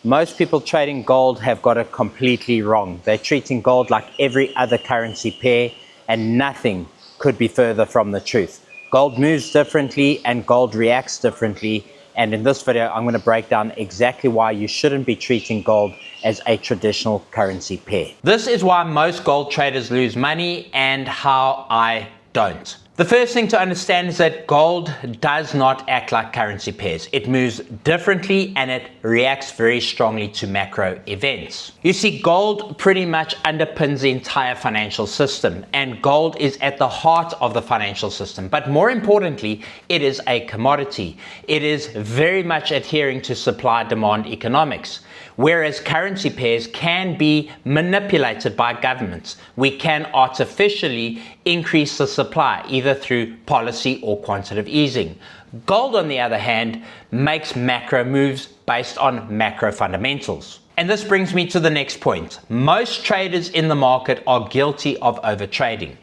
Most people trading gold have got it completely wrong. They're treating gold like every other currency pair, and nothing could be further from the truth. Gold moves differently and gold reacts differently. And in this video, I'm going to break down exactly why you shouldn't be treating gold as a traditional currency pair. This is why most gold traders lose money and how I don't. The first thing to understand is that gold does not act like currency pairs. It moves differently and it reacts very strongly to macro events. You see, gold pretty much underpins the entire financial system, and gold is at the heart of the financial system. But more importantly, it is a commodity. It is very much adhering to supply-demand economics. Whereas currency pairs can be manipulated by governments. We can artificially increase the supply, either through policy or quantitative easing. Gold, on the other hand, makes macro moves based on macro fundamentals. And this brings me to the next point. Most traders in the market are guilty of overtrading,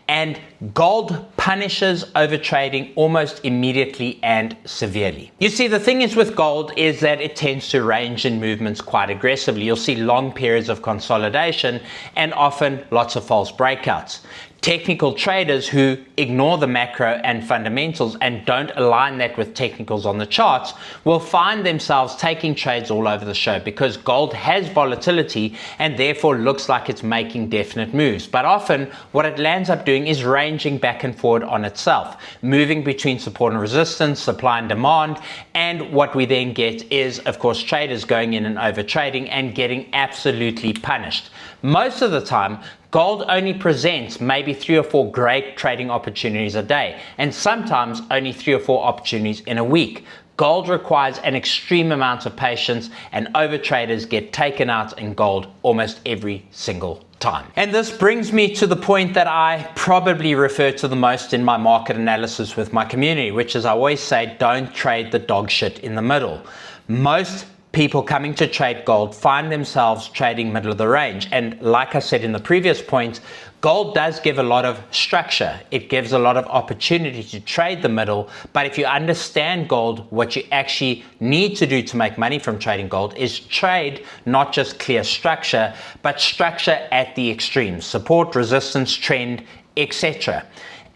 and gold punishes overtrading almost immediately and severely. You see, the thing is with gold is that it tends to range in movements quite aggressively. You'll see long periods of consolidation and often lots of false breakouts. Technical traders who ignore the macro and fundamentals and don't align that with technicals on the charts will find themselves taking trades all over the show, because gold has volatility and therefore looks like it's making definite moves. But often what it lands up doing is ranging back and forward on itself, moving between support and resistance, supply and demand. And what we then get is, of course, traders going in and overtrading and getting absolutely punished. Most of the time, gold only presents maybe 3 or 4 great trading opportunities a day, and sometimes only 3 or 4 opportunities in a week. Gold requires an extreme amount of patience, and overtraders get taken out in gold almost every single time. And this brings me to the point that I probably refer to the most in my market analysis with my community, which is I always say, don't trade the dog shit in the middle. Most people coming to trade gold find themselves trading middle of the range. And like I said in the previous point, gold does give a lot of structure. It gives a lot of opportunity to trade the middle. But if you understand gold, what you actually need to do to make money from trading gold is trade not just clear structure, but structure at the extremes: support, resistance, trend, etc.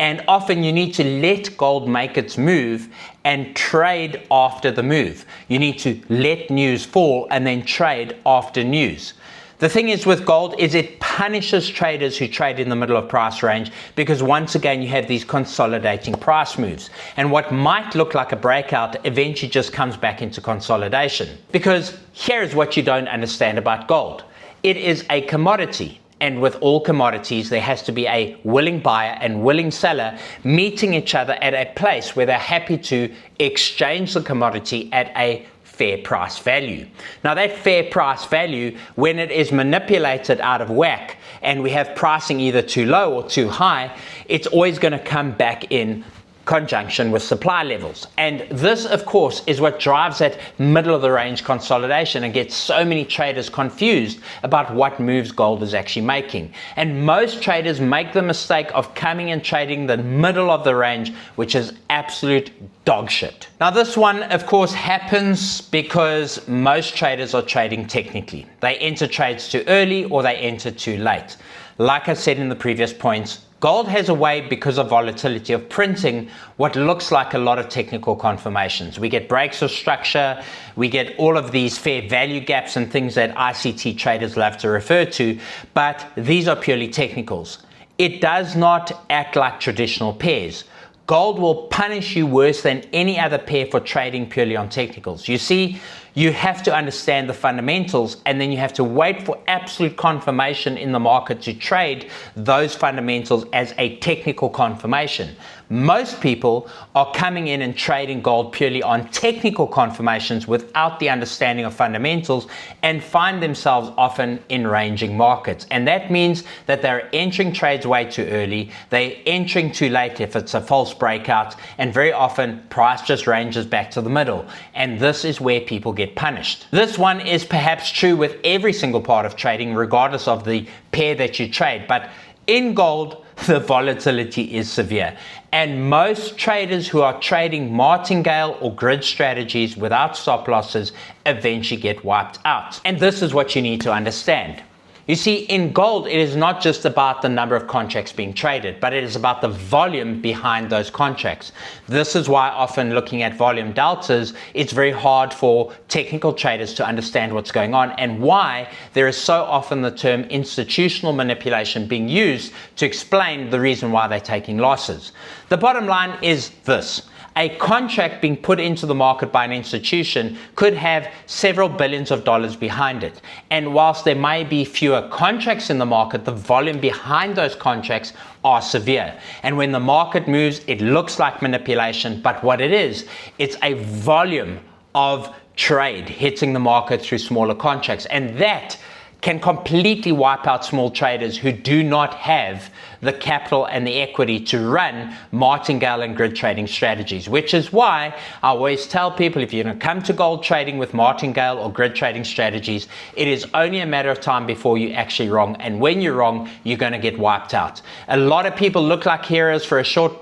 And often you need to let gold make its move and trade after the move. You need to let news fall and then trade after news. The thing is with gold is it punishes traders who trade in the middle of price range, because once again you have these consolidating price moves, and what might look like a breakout eventually just comes back into consolidation. Because here is what you don't understand about gold. It is a commodity. And with all commodities, there has to be a willing buyer and willing seller meeting each other at a place where they're happy to exchange the commodity at a fair price value. Now that fair price value, when it is manipulated out of whack and we have pricing either too low or too high, it's always going to come back in conjunction with supply levels. And this, of course, is what drives that middle of the range consolidation and gets so many traders confused about what moves gold is actually making. And most traders make the mistake of coming and trading the middle of the range, which is absolute dog shit. Now this one, of course, happens because most traders are trading technically. They enter trades too early or they enter too late. Like I said in the previous points, gold has a way, because of volatility, of printing what looks like a lot of technical confirmations. We get breaks of structure, we get all of these fair value gaps and things that ICT traders love to refer to, but these are purely technicals. It does not act like traditional pairs. Gold will punish you worse than any other pair for trading purely on technicals. You see, you have to understand the fundamentals, and then you have to wait for absolute confirmation in the market to trade those fundamentals as a technical confirmation. Most people are coming in and trading gold purely on technical confirmations without the understanding of fundamentals, and find themselves often in ranging markets. And that means that they're entering trades way too early, they're entering too late if it's a false breakout, and very often price just ranges back to the middle. And this is where people get punished. This one is perhaps true with every single part of trading, regardless of the pair that you trade. But in gold, the volatility is severe. And most traders who are trading martingale or grid strategies without stop losses eventually get wiped out. And this is what you need to understand. You see, in gold, it is not just about the number of contracts being traded, but it is about the volume behind those contracts. This is why often looking at volume deltas, it's very hard for technical traders to understand what's going on, and why there is so often the term institutional manipulation being used to explain the reason why they're taking losses. The bottom line is this. A contract being put into the market by an institution could have several billions of dollars behind it. And whilst there may be fewer contracts in the market, the volume behind those contracts are severe. And when the market moves, it looks like manipulation, but what it is, it's a volume of trade hitting the market through smaller contracts. And that can completely wipe out small traders who do not have the capital and the equity to run martingale and grid trading strategies, which is why I always tell people, if you're going to come to gold trading with martingale or grid trading strategies, it is only a matter of time before you're actually wrong. And when you're wrong, you're going to get wiped out. A lot of people look like heroes for a short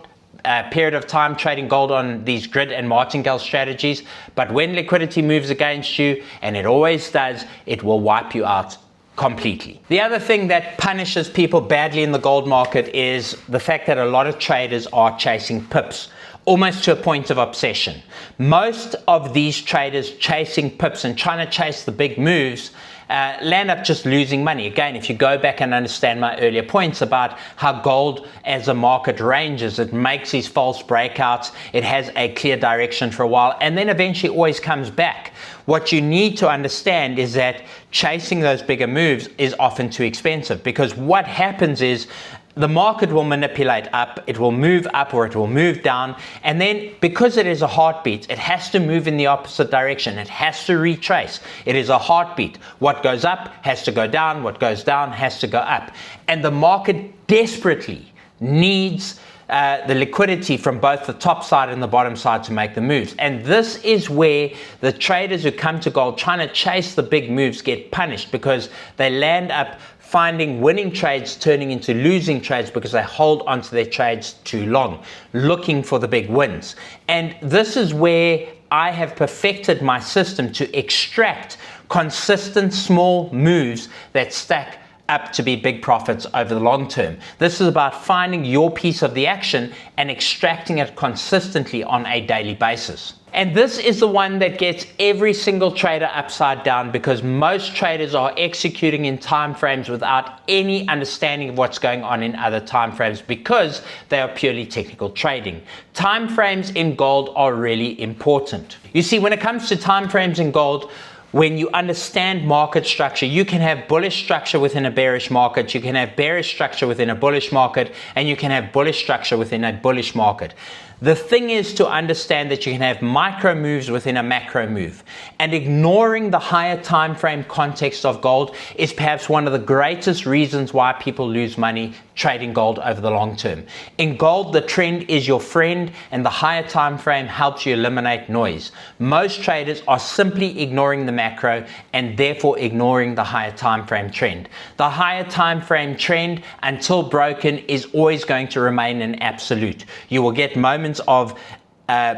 period of time trading gold on these grid and martingale strategies, but when liquidity moves against you, and it always does, it will wipe you out completely. The other thing that punishes people badly in the gold market is the fact that a lot of traders are chasing pips, almost to a point of obsession. Most of these traders chasing pips and trying to chase the big moves land up just losing money. Again, if you go back and understand my earlier points about how gold as a market ranges, it makes these false breakouts, it has a clear direction for a while, and then eventually always comes back. What you need to understand is that chasing those bigger moves is often too expensive, because what happens is the market will manipulate up, it will move up or it will move down, and then because it is a heartbeat, it has to move in the opposite direction, it has to retrace. It is a heartbeat. What goes up has to go down, what goes down has to go up. And the market desperately needs the liquidity from both the top side and the bottom side to make the moves. And this is where the traders who come to gold trying to chase the big moves get punished, because they land up finding winning trades turning into losing trades because they hold onto their trades too long, looking for the big wins. And this is where I have perfected my system to extract consistent small moves that stack up to be big profits over the long term. This is about finding your piece of the action and extracting it consistently on a daily basis. And this is the one that gets every single trader upside down, because most traders are executing in time frames without any understanding of what's going on in other time frames, because they are purely technical trading. Time frames in gold are really important. You see, when it comes to time frames in gold, when you understand market structure, you can have bullish structure within a bearish market, you can have bearish structure within a bullish market, and you can have bullish structure within a bullish market. The thing is to understand that you can have micro moves within a macro move, and ignoring the higher time frame context of gold is perhaps one of the greatest reasons why people lose money trading gold over the long term. In gold, the trend is your friend, and the higher time frame helps you eliminate noise. Most traders are simply ignoring the macro and therefore ignoring the higher time frame trend. The higher time frame trend, until broken, is always going to remain an absolute. You will get moments of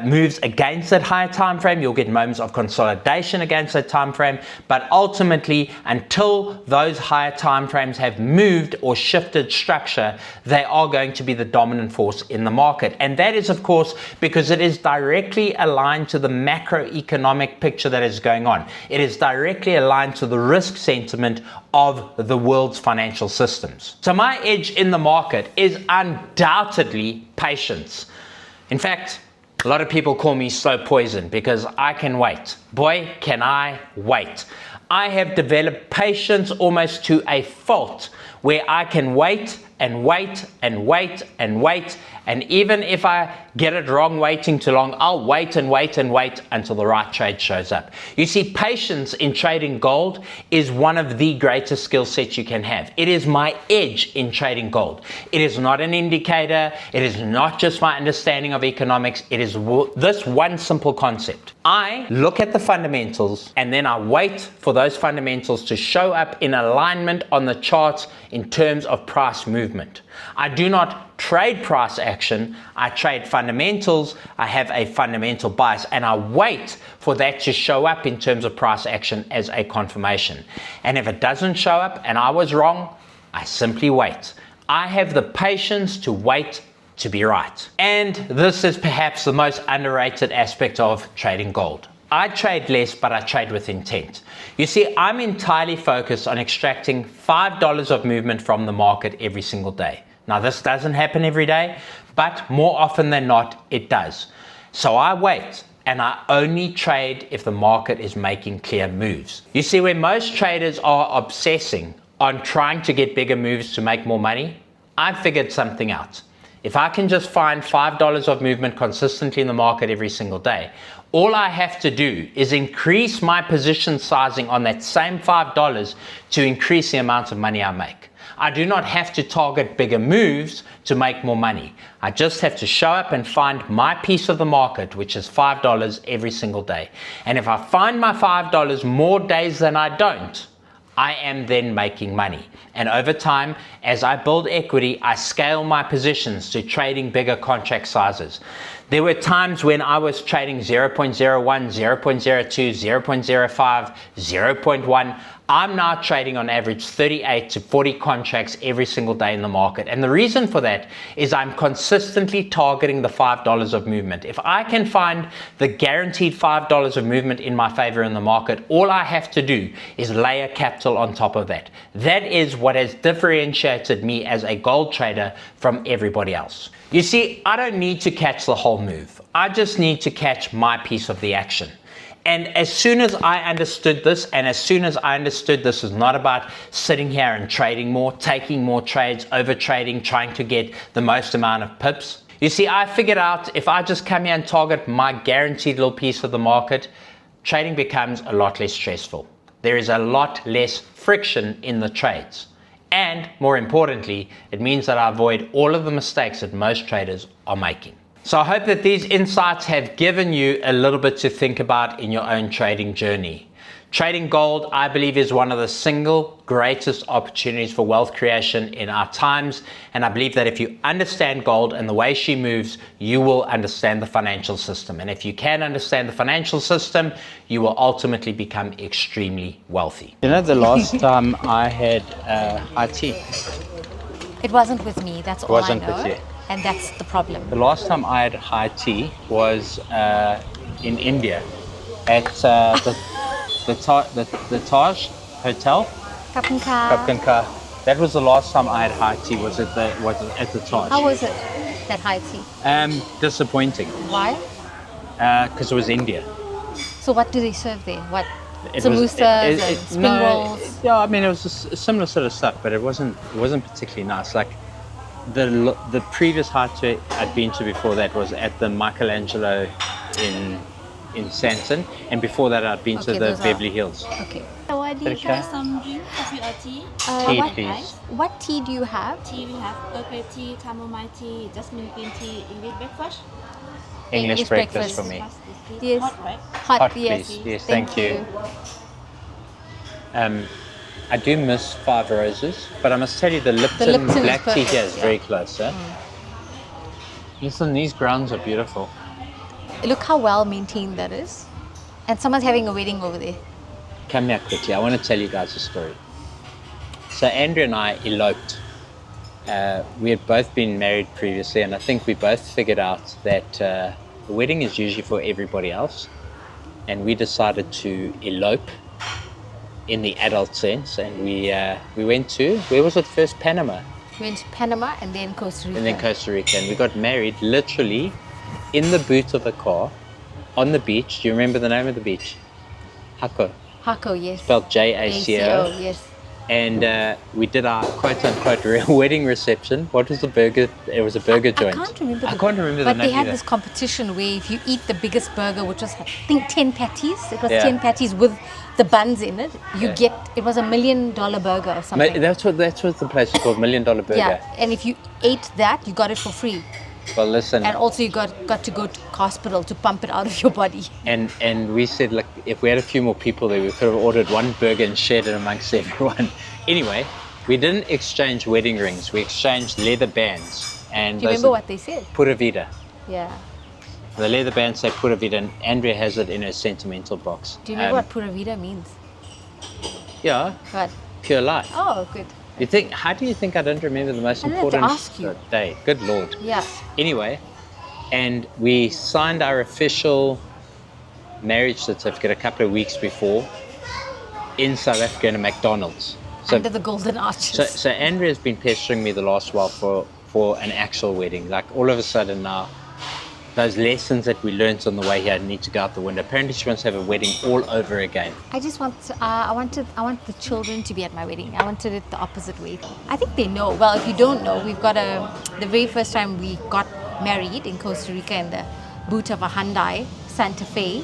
moves against that higher time frame, you'll get moments of consolidation against that time frame, but ultimately, until those higher time frames have moved or shifted structure, they are going to be the dominant force in the market. And that is, of course, because it is directly aligned to the macroeconomic picture that is going on. It is directly aligned to the risk sentiment of the world's financial systems. So my edge in the market is undoubtedly patience. In fact, a lot of people call me slow poison because I can wait. Boy, can I wait. I have developed patience almost to a fault, where I can wait and wait and wait and wait, and even if I get it wrong waiting too long, I'll wait and wait and wait until the right trade shows up. You see, patience in trading gold is one of the greatest skill sets you can have. It is my edge in trading gold. It is not an indicator. It is not just my understanding of economics. It is this one simple concept. I look at the fundamentals, and then I wait for those fundamentals to show up in alignment on the charts in terms of price movement. I do not trade price action, I trade fundamentals. I have a fundamental bias and I wait for that to show up in terms of price action as a confirmation. And if it doesn't show up and I was wrong, I simply wait. I have the patience to wait to be right. And this is perhaps the most underrated aspect of trading gold. I trade less, but I trade with intent. You see, I'm entirely focused on extracting $5 of movement from the market every single day. Now, this doesn't happen every day, but more often than not, it does. So I wait, and I only trade if the market is making clear moves. You see, when most traders are obsessing on trying to get bigger moves to make more money, I figured something out. If I can just find $5 of movement consistently in the market every single day, all I have to do is increase my position sizing on that same $5 to increase the amount of money I make. I do not have to target bigger moves to make more money. I just have to show up and find my piece of the market, which is $5 every single day. And if I find my $5 more days than I don't, I am then making money. And over time, as I build equity, I scale my positions to trading bigger contract sizes. There were times when I was trading 0.01, 0.02, 0.05, 0.1. I'm now trading on average 38 to 40 contracts every single day in the market. And the reason for that is I'm consistently targeting the $5 of movement. If I can find the guaranteed $5 of movement in my favor in the market, all I have to do is layer capital on top of that. That is what has differentiated me as a gold trader from everybody else. You see, I don't need to catch the whole move. I just need to catch my piece of the action. And as soon as I understood this, and as soon as I understood this is not about sitting here and trading more, taking more trades, over trading, trying to get the most amount of pips. You see, I figured out if I just come here and target my guaranteed little piece of the market, trading becomes a lot less stressful. There is a lot less friction in the trades. And more importantly, it means that I avoid all of the mistakes that most traders are making. So I hope that these insights have given you a little bit to think about in your own trading journey. Trading gold, I believe, is one of the single greatest opportunities for wealth creation in our times. And I believe that if you understand gold and the way she moves, you will understand the financial system. And if you can understand the financial system, you will ultimately become extremely wealthy. You know, the last time I had high tea. It wasn't with me, that's all I know. It wasn't with you. And that's the problem. The last time I had high tea was in India at the Taj Hotel. Kapkanka. That was the last time I had high tea. Was at the Taj. How was it, that high tea? Disappointing. Why? Because it was India. So what do they serve there? What? Samosas and spring rolls? Yeah, I mean it was a similar sort of stuff, but it wasn't particularly nice. Like the previous high tea I'd been to before that was at the Michelangelo in Santon, and before that I'd been to the Beverly Hills. Okay. So I did try some drink, coffee or tea. Tea, please. What tea do you have? Tea, we have Earl Grey tea, chamomile tea, jasmine green tea, English breakfast. English breakfast for me. Yes. Hot, right? Hot, please. yes. Yes, thank you. I do miss Five Roses, but I must tell you the Lipton black tea here is very close. Listen, these grounds are beautiful. Look how well maintained that is. And someone's having a wedding over there. Come here quickly, I want to tell you guys a story. So Andrea and I eloped. We had both been married previously, and I think we both figured out that the wedding is usually for everybody else. And we decided to elope in the adult sense, and we went to, where was it first? Panama. We went to Panama and then Costa Rica. And we got married literally in the boot of a car on the beach. Do you remember the name of the beach? Jaco. Jaco, yes. Spelled J-A-C-O. Yes. And we did our quote-unquote wedding reception. What was the burger? It was a burger joint. I can't remember. I can't remember the But name they had either. this competition where if you eat the biggest burger, which was I think 10 patties, it was Yeah. 10 patties with the buns in it. You get, it was $1 million burger or something. That's what the place is called, $1 Million Burger. Yeah, and if you ate that, you got it for free. Well, listen. And also you got to go to hospital to pump it out of your body. And we said, look, if we had a few more people there, we could have ordered one burger and shared it amongst everyone. Anyway, We didn't exchange wedding rings. We exchanged leather bands. And Do you remember what they said? Pura Vida. Yeah. The leather bands say Pura Vida, and Andrea has it in her sentimental box. Do you remember what Pura Vida means? Yeah, What? pure life. Oh, good. You think? How do you think I don't remember the most I didn't have to important ask you. day? Good Lord. Yeah. Anyway, and we signed our official marriage certificate a couple of weeks before in South Africa in a McDonald's. Under the golden arches. So Andrea's been pestering me the last while for an actual wedding. Like all of a sudden now, those lessons that we learned on the way here need to go out the window. Apparently she wants to have a wedding all over again. I just want I want the children to be at my wedding. I wanted it the opposite way. I think they know. Well, if you don't know, we've got the very first time we got married in Costa Rica in the boot of a Hyundai Santa Fe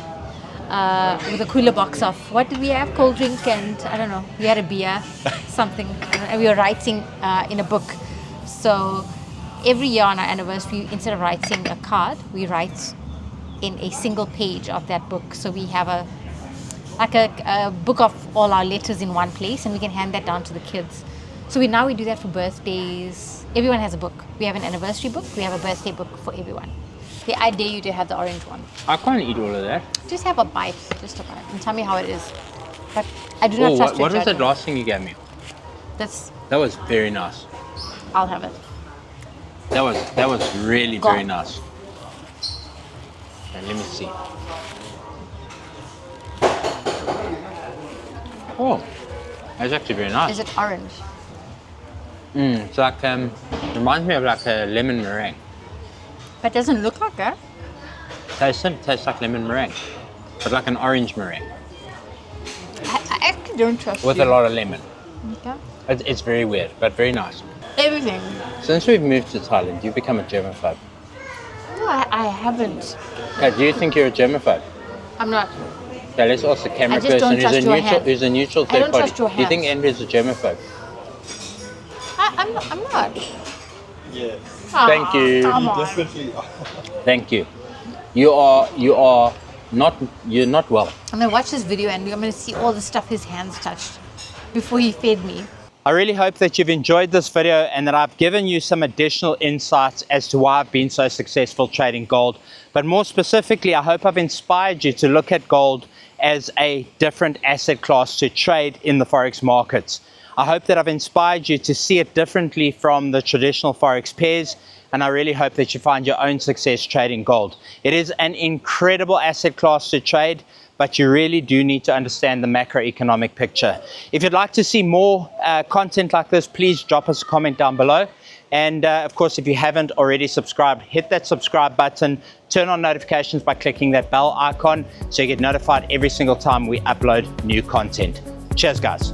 with a cooler box of, what did we have? Cold drink and I don't know. We had a beer, something. And we were writing in a book. So every year on our anniversary, instead of writing a card, we write in a single page of that book. So we have a book of all our letters in one place, and we can hand that down to the kids. So we do that for birthdays. Everyone has a book. We have an anniversary book. We have a birthday book for everyone. Yeah, I dare you to have the orange one. I can't eat all of that. Just have a bite, and tell me how it is. But I do not trust your what was that judgment. last thing you gave me? That was very nice. I'll have it. That was really Go very on. nice. Okay, let me see. Oh, that's actually very nice. Is it orange? It's like reminds me of like a lemon meringue. But it doesn't look like that. Tastes like lemon meringue, but like an orange meringue I actually don't trust with you. a lot of lemon. Okay. It's very weird, but very nice. Everything. Since we've moved to Thailand, you've become a germaphobe. No, I haven't. Okay, do you think you're a germaphobe? I'm not. Okay, let's ask the camera I just don't person trust your hand. who's a neutral I third don't party. trust your Do you think hands. Andrew's a germaphobe? I'm not. Yes. Thank you. Come on. Definitely are. Thank you. You're not well. I'm gonna watch this video and I'm gonna see all the stuff his hands touched before he fed me. I really hope that you've enjoyed this video and that I've given you some additional insights as to why I've been so successful trading gold. But more specifically, I hope I've inspired you to look at gold as a different asset class to trade in the forex markets. I hope that I've inspired you to see it differently from the traditional forex pairs, and I really hope that you find your own success trading gold. It is an incredible asset class to trade, but you really do need to understand the macroeconomic picture. If you'd like to see more content like this, please drop us a comment down below. And of course, if you haven't already subscribed, hit that subscribe button, turn on notifications by clicking that bell icon so you get notified every single time we upload new content. Cheers, guys.